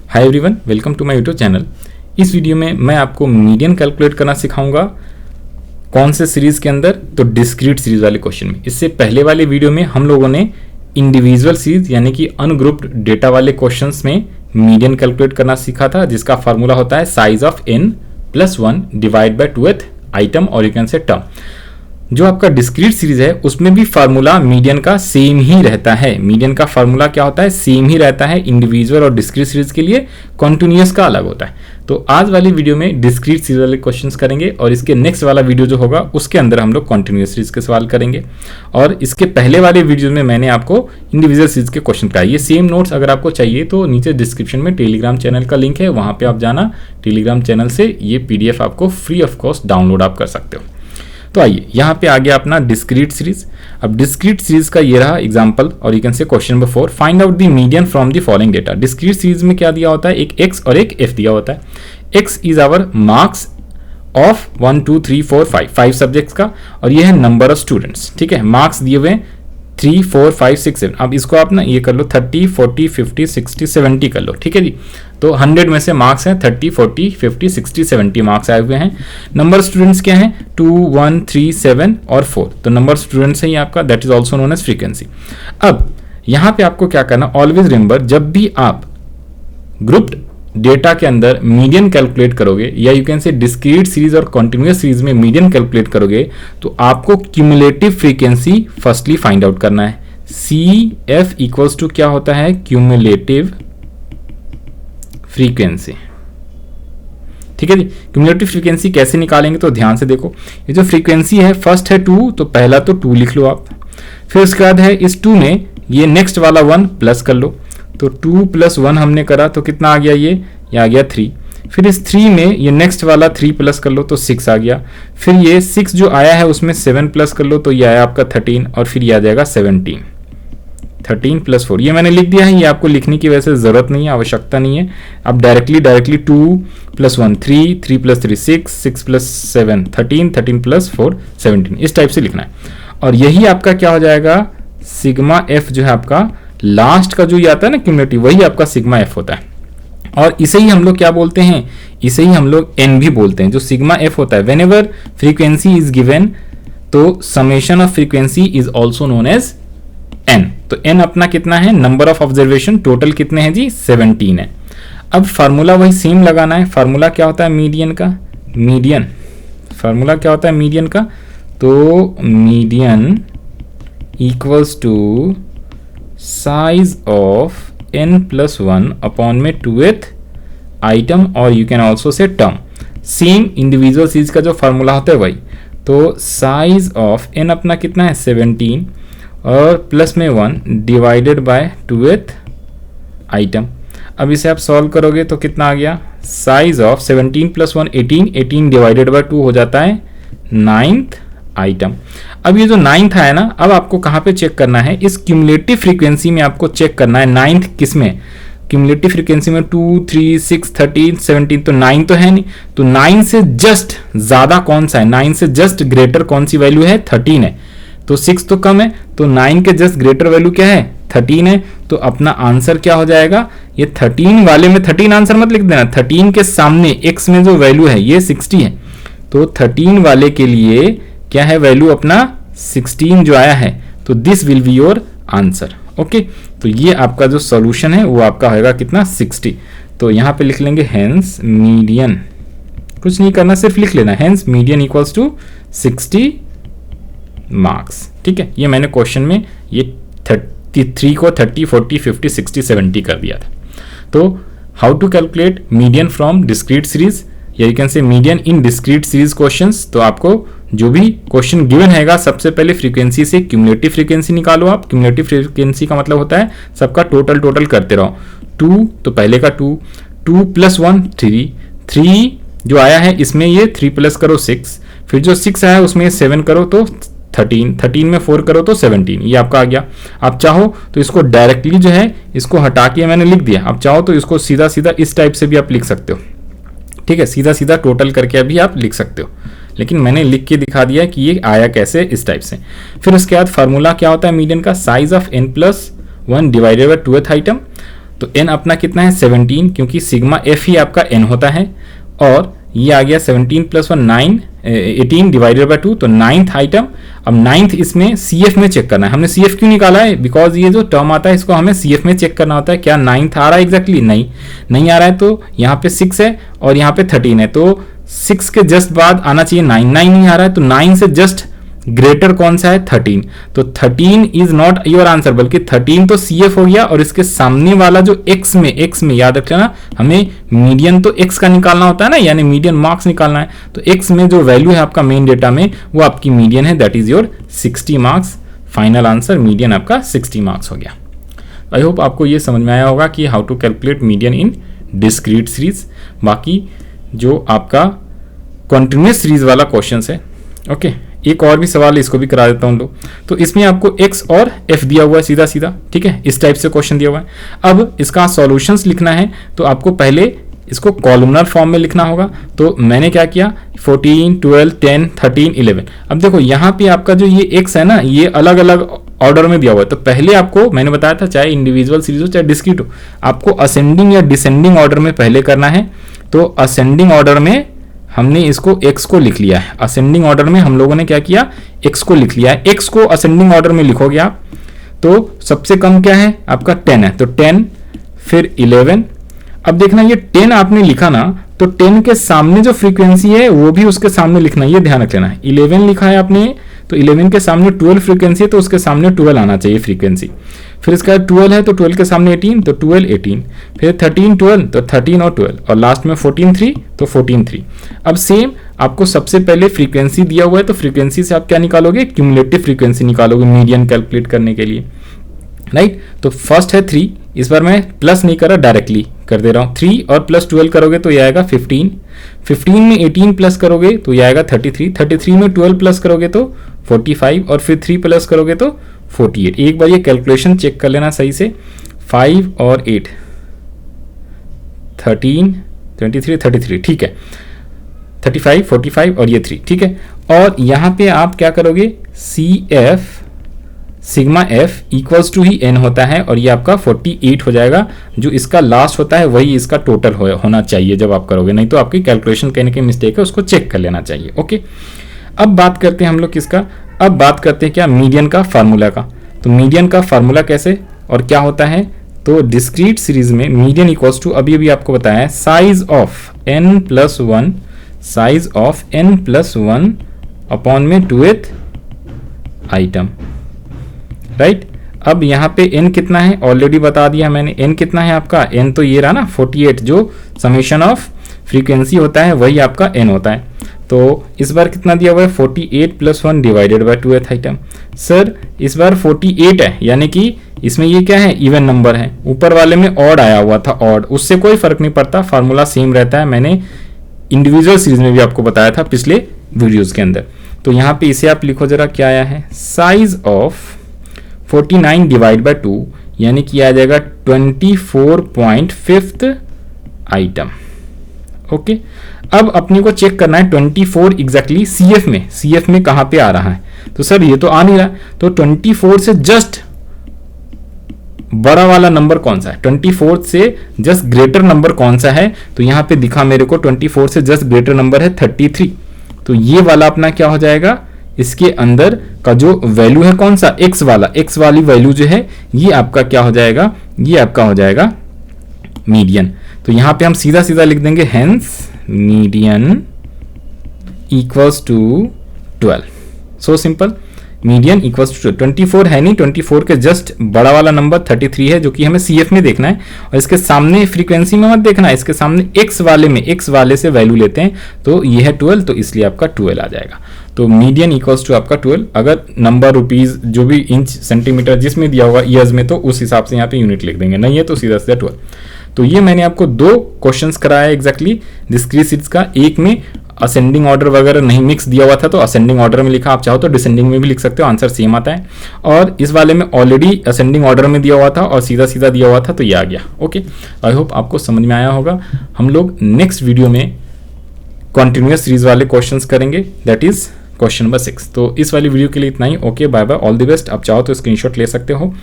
Hi everyone, welcome to my YouTube channel. इस video में मैं आपको मीडियन कैलकुलेट करना सिखाऊंगा। कौन से सीरीज के अंदर? तो डिस्क्रीट सीरीज वाले क्वेश्चन में। इससे पहले वाले वीडियो में हम लोगों ने इंडिविजुअल सीरीज यानी कि अनग्रुप्ड डेटा वाले क्वेश्चंस में मीडियन कैलकुलेट करना सीखा था, जिसका फार्मूला होता है size of n+1 divide by 2th item और यू कैन से टर्म। जो आपका डिस्क्रीट सीरीज है उसमें भी फार्मूला मीडियन का सेम ही रहता है। मीडियन का फार्मूला क्या होता है? सेम ही रहता है। इंडिविजुअल और डिस्क्रीट सीरीज के लिए कॉन्टिन्यूअस का अलग होता है। तो आज वाली वीडियो में डिस्क्रीट सीरीज वाले क्वेश्चंस करेंगे और इसके नेक्स्ट वाला वीडियो जो होगा उसके अंदर हम लोग कॉन्टिन्यूअस सीरीज के सवाल करेंगे। और इसके पहले वाले वीडियो में मैंने आपको इंडिविजुअल सीरीज के क्वेश्चन कराए। ये सेम नोट्स अगर आपको चाहिए तो नीचे डिस्क्रिप्शन में टेलीग्राम चैनल का लिंक है, वहां पे आप जाना। टेलीग्राम चैनल से ये PDF आपको फ्री ऑफ कॉस्ट डाउनलोड आप कर सकते हो। तो आइए, यहाँ पे आ गया अपना डिस्क्रीट सीरीज। अब डिस्क्रीट सीरीज का ये रहा एग्जांपल और यू कैन से question number 4, find out the median from the following data. Discrete series में क्या दिया होता है? एक x और एक f दिया होता है। x is our marks of 1 2 3 4 5 subjects का, और ये है नंबर ऑफ स्टूडेंट्स। ठीक है, मार्क्स दिए हुए 3 4 5 6 7। अब इसको आप ना ये कर लो 30 40 50 60 70 कर लो। ठीक है जी, तो 100 में से मार्क्स हैं 30 40 50 60 70 मार्क्स आए हुए हैं। नंबर स्टूडेंट्स क्या हैं? 2 1 3 7 और 4। तो नंबर स्टूडेंट्स है ये आपका, that is also known as frequency. अब यहाँ पे आपको क्या करना, ऑलवेज रिमेंबर, जब भी आप ग्रुप्ड डेटा के अंदर मीडियन कैलकुलेट करोगे या यू कैन से डिस्क्रीट सीरीज और कॉन्टिन्यूअस सीरीज में मीडियन कैलकुलेट करोगे तो आपको cumulative frequency firstly find out करना है। CF इक्वल्स टू क्या होता है? Cumulative frequency. ठीक है जी, क्यूमुलेटिव फ्रीक्वेंसी कैसे निकालेंगे तो ध्यान से देखो। ये जो फ्रीक्वेंसी है फर्स्ट है 2, तो पहला तो 2 लिख लो आप। फिर उसके बाद है इस 2 में ये नेक्स्ट वाला 1 प्लस कर लो, तो 2 + 1 हमने करा तो कितना आ गया? ये आ गया 3। फिर इस 3 में ये नेक्स्ट वाला 3 प्लस कर लो तो 6 आ गया। फिर ये 6 जो आया है उसमें 7 प्लस कर लो तो ये आया आपका 13, और फिर ये आ जाएगा 17। 13 + 4 ये मैंने लिख दिया है। ये आपको लिखने की वैसे जरूरत नहीं है, आवश्यकता नहीं है। अब डायरेक्टली 2 + 1 3 3 + 3 6 6 + 7 13 13 + 4 17, इस टाइप से लिखना है। और यही आपका क्या हो जाएगा? सिग्मा f जो है आपका लास्ट का जो ये आता है ना क्यूमुलेटिव, वही आपका सिग्मा f होता है। और इसे ही हम लोग क्या बोलते हैं? इसे ही हम लोग n भी बोलते हैं। जो सिग्मा f होता है, व्हेनेवर फ्रीक्वेंसी इज गिवन तो summation of frequency is also known as n। तो n अपना कितना है? नंबर ऑफ ऑब्जर्वेशन, टोटल कितने हैं जी? 17 है। अब फार्मूला वही सेम लगाना है। फार्मूला क्या होता है मीडियन का? मीडियन फार्मूला क्या होता है मीडियन का? तो median equals to size of n+1 upon में 2th आइटम और you can also say term. Same individual series का जो फार्मूला होता है वही। तो साइज ऑफ n अपना कितना है? 17 और प्लस में 1 डिवाइडेड बाय 2th आइटम। अब इसे आप सॉल्व करोगे तो कितना आ गया? साइज ऑफ 17 + 1 18, 18 डिवाइडेड बाय 2 हो जाता है 9th आइटम। अब ये जो 9th आया ना, अब आपको कहाँ पे चेक करना है? इस क्यूमुलेटिव फ्रीक्वेंसी में आपको चेक करना है। 9th किस में? क्यूमुलेटिव फ्रीक्वेंसी में 2 3 6 13 17, तो 9 तो है नहीं। तो 9 से जस्ट ज्यादा कौन सा है? 9 से जस्ट ग्रेटर कौन सी वैल्यू है? 13 है। तो 6 तो कम है, तो 9 के जस्ट ग्रेटर वैल्यू क्या है? 13 है। तो अपना आंसर क्या हो जाएगा? ये 13 वाले में 13 आंसर मत लिख देना। 13 के सामने x में जो वैल्यू है ये 60 है, तो 13 वाले के लिए क्या है वैल्यू अपना? 16 जो आया है। तो this will be your answer. Okay, तो ये आपका जो सॉल्यूशन है वो आपका होगा कितना? 60। तो यहाँ पे लिख लेंगे हेंस मीडियन, कुछ नहीं करना, सिर्फ लिख लेना hence median equals to 60 marks. ठीक है, ये मैंने क्वेश्चन में ये 33 को 30 40 50 60 70 कर दिया था। तो how to calculate median from discrete series या you can say median in discrete series questions. तो आपको जो भी क्वेश्चन गिवन हैगा, सबसे पहले फ्रीक्वेंसी से क्यूमुलेटिव फ्रीक्वेंसी निकालो आप। क्यूमुलेटिव फ्रीक्वेंसी का मतलब होता है सबका टोटल करते रहो। 2 तो पहले का 2 + 1 3 जो आया है इसमें ये 3 प्लस करो 6, फिर जो 6 आया उसमें 7 करो तो 13 में 4 करो तो 17, ये आपका आ गया। आप चाहो तो इसको डायरेक्टली जो है इसको हटा के मैंने लिख दिया। आप चाहो तो इसको सीधा सीधा इस टाइप से भी आप लिख सकते हो। ठीक है, सीधा सीधा टोटल करके भी आप लिख सकते हो, लेकिन मैंने लिख के दिखा दिया कि ये आया कैसे, इस टाइप से। फिर उसके बाद फार्मूला क्या होता है मीडियन का? Size of n+1 divided by 2th item. तो n अपना कितना है 17, क्योंकि सिग्मा f ही आपका n होता है, और ये आ गया 17 प्लस 1 9, 18 डिवाइडेड बाय 2, तो 9th आइटम। अब 9th इसमें CF में चेक करना है। हमने CF क्यों निकाला है? बिकॉज ये जो टर्म आता है इसको हमें CF में चेक करना होता है। क्या 9th आ रहा है एग्जैक्टली? नहीं आ रहा है, तो यहाँ पे 6 है और यहाँ पे 13 है, तो 6 के जस्ट बाद आना चाहिए 9, नहीं आ रहा है, तो 9 से जस्ट ग्रेटर कौन सा है? 13। तो 13 इज नॉट योर आंसर, बल्कि 13 तो CF हो गया, और इसके सामने वाला जो x में याद रख लेना, हमें मीडियन तो x का निकालना होता है ना, यानी मीडियन मार्क्स निकालना है। तो x में जो वैल्यू है आपका मेन डेटा में, वो आपकी मीडियन है, that is your 60 marks. Final answer median आपका 60 मार्क्स हो गया। आई होप आपको ये समझ में आया होगा कि how to calculate median in discrete series. बाकी जो आपका कॉन्टिन्यूस सीरीज वाला क्वेश्चन है, ओके, एक और भी सवाल है, इसको भी करा देता हूं लोग। तो इसमें आपको x और f दिया हुआ है सीधा सीधा, ठीक है, इस टाइप से क्वेश्चन दिया हुआ है। अब इसका सॉल्यूशंस लिखना है, तो आपको पहले इसको कॉलमनर फॉर्म में लिखना होगा। तो मैंने क्या किया, 14, 12, 10, 13, 11। अब देखो यहाँ पे आपका जो ये x है ना, ये अलग अलग ऑर्डर में दिया हुआ है। तो पहले आपको मैंने बताया था, चाहे इंडिविजुअल सीरीज हो चाहे डिस्क्रीट हो, आपको असेंडिंग या डिसेंडिंग ऑर्डर में पहले करना है। तो असेंडिंग ऑर्डर में हमने इसको x को लिख लिया है। असेंडिंग ऑर्डर में हम लोगों ने क्या किया, x को लिख लिया है। x को असेंडिंग ऑर्डर में लिखोगे आप, तो सबसे कम क्या है आपका 10 है, तो 10, फिर 11। अब देखना ये 10 आपने लिखा ना, तो 10 के सामने जो फ्रीक्वेंसी है वो भी उसके सामने लिखना है, ये ध्यान रख लेना है। 11 लिखा है आपने, तो 11 के सामने 12 फ्रीक्वेंसी है, तो उसके सामने 12 आना चाहिए फ्रीक्वेंसी। फिर इसका 12 है, तो 12 के सामने 18, तो 12, 18। फिर 13, 12, तो 13 और 12, और लास्ट में 14, 3, तो 14, 3। अब सेम आपको सबसे पहले फ्रीक्वेंसी दिया हुआ है, तो फ्रीक्वेंसी से आप क्या निकालोगे, क्यूमुलेटिव फ्रीक्वेंसी निकालोगे मीडियन कैलकुलेट करने के लिए, राइट। तो फर्स्ट है 3, इस बार मैं प्लस नहीं कर रहा, डायरेक्टली कर दे रहा हूँ। 3 और प्लस 12 करोगे तो ये आएगा 15, 15 में 18 प्लस करोगे तो ये आएगा 33, 33 में 12 प्लस करोगे तो 45, और फिर 3 प्लस करोगे तो 48। एक बार ये कैलकुलेशन चेक कर लेना सही से, 5 और 8, 13, 23, 33, ठीक है, 35, 45 और ये 3, ठीक है। और यहाँ पे आप क्या करोगे, CF sigma f equals to ही n होता है, और ये आपका 48 हो जाएगा। जो इसका लास्ट होता है वही इसका टोटल होना चाहिए जब आप करोगे, नहीं तो आपकी कैलकुलेशन कहीं ना कहीं मिस्टेक है, उसको चेक कर लेना चाहिए, ओके। अब बात करते हैं हम लोग किसका, अब बात करते हैं क्या, मीडियन का फार्मूला का। तो मीडियन का फार्मूला कैसे और क्या होता है, तो डिस्क्रीट सीरीज में मीडियन इक्वल्स टू, अभी आपको बताया है, size of n+1, size of n+1 upon में 2th आइटम, राइट। अब यहाँ पे n कितना है ऑलरेडी बता दिया मैंने, n कितना है आपका, n तो ये रहा ना 48, जो समेशन ऑफ फ्रीक्वेंसी होता है वही आपका n होता है। तो इस बार कितना दिया हुआ है, 48 + 1 divided by 2th item. Sir इस बार 48 है, यानी कि इसमें ये क्या है, इवन नंबर है। ऊपर वाले में ऑड आया हुआ था, ऑड, उससे कोई फर्क नहीं पड़ता, फार्मूला सेम रहता है। मैंने इंडिविजुअल सीरीज में भी आपको बताया था पिछले वीडियोज के अंदर। तो यहाँ पे इसे आप लिखो जरा, क्या आया है, साइज ऑफ 49 डिवाइड बाय 2, यानी कि आ जाएगा 24.5th आइटम, ओके। अब अपने को चेक करना है 24 एग्जैक्टली CF में कहां पे आ रहा है। तो सर ये तो आ नहीं रहा, तो 24 से जस्ट बड़ा वाला नंबर कौन सा है, 24 से जस्ट ग्रेटर नंबर कौन सा है। तो यहां पे दिखा मेरे को 24 से जस्ट ग्रेटर नंबर है 33। तो ये वाला अपना क्या हो जाएगा, इसके अंदर का जो वैल्यू है कौन सा, x वाला, x वाली वैल्यू जो है ये आपका क्या हो जाएगा, ये आपका हो जाएगा मीडियन। तो यहां पे हम सीधा सीधा लिख देंगे, hence median equals to 12। So simple, median equals to 24 है नहीं, 24 के जस्ट बड़ा वाला नंबर 33 है, जो कि हमें CF में देखना है। और इसके सामने फ्रीक्वेंसी में मत देखना है, इसके सामने x वाले में, x वाले से वैल्यू लेते हैं, तो ये है 12, तो इसलिए आपका 12 आ जाएगा। तो मीडियन इक्वल्स टू आपका 12। अगर नंबर रुपीज जो भी इंच सेंटीमीटर जिसमें दिया होगा ईयर्स में, तो उस हिसाब से यहाँ पे यूनिट लिख देंगे, नहीं है तो सीधा सीधा 12। तो ये मैंने आपको 2 क्वेश्चंस कराया एग्जैक्टली डिस्क्रीट सीरीज का। एक में असेंडिंग ऑर्डर वगैरह नहीं मिक्स दिया हुआ था, तो असेंडिंग ऑर्डर में लिखा, आप चाहो तो डिसेंडिंग में भी लिख सकते हो, आंसर सेम आता है। और इस वाले में ऑलरेडी असेंडिंग ऑर्डर में दिया हुआ था और सीधा सीधा दिया हुआ था, तो ये आ गया, ओके। आई होप आपको समझ में आया होगा। हम लोग नेक्स्ट वीडियो में कॉन्टिन्यूअस सीरीज वाले क्वेश्चंस करेंगे, दैट इज क्वेश्चन नंबर 6। तो इस वाली वीडियो के लिए इतना ही, okay, bye bye, all the best. आप चाहो तो स्क्रीनशॉट ले सकते हो।